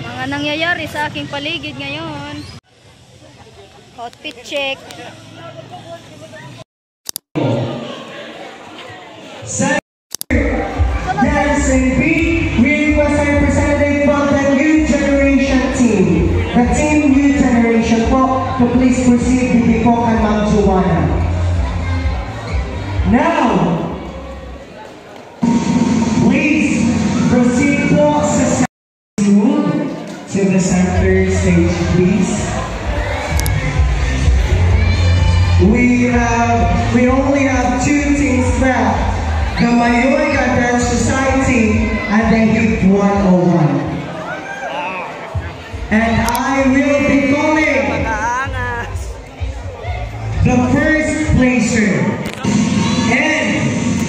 Mga nangyayari sa aking paligid ngayon. Outfit check. Dancing beat, we request a representative from the New Generation team. The team New Generation po, to please proceed with the Coca Ma'am Joanna. Now, please proceed po sa to the center stage, please. We only have two teams left. The Mayorga Dance Society and the Hip 101. And I will be calling the first placer and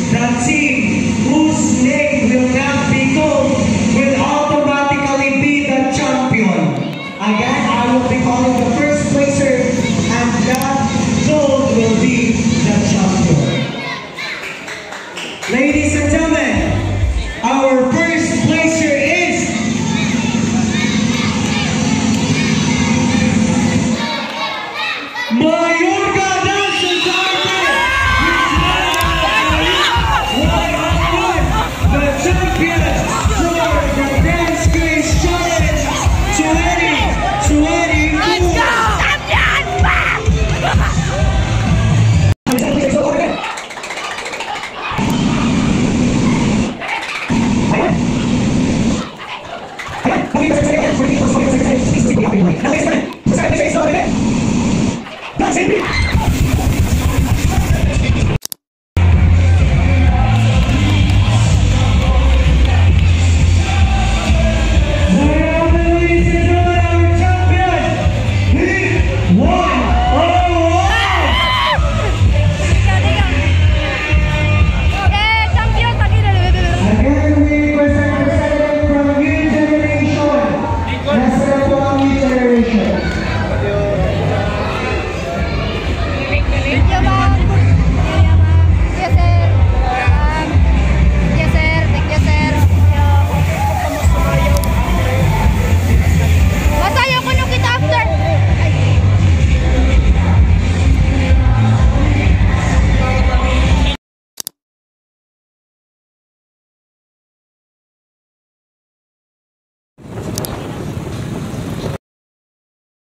the team whose name will not be called will automatically be the champion. Again, I will be calling the first placer and that gold will be the champion. Ladies and gentlemen, our first placer is Mayorga Dance Society, the champions for the Dance Quiz Challenge 2024. Let's go! Champion!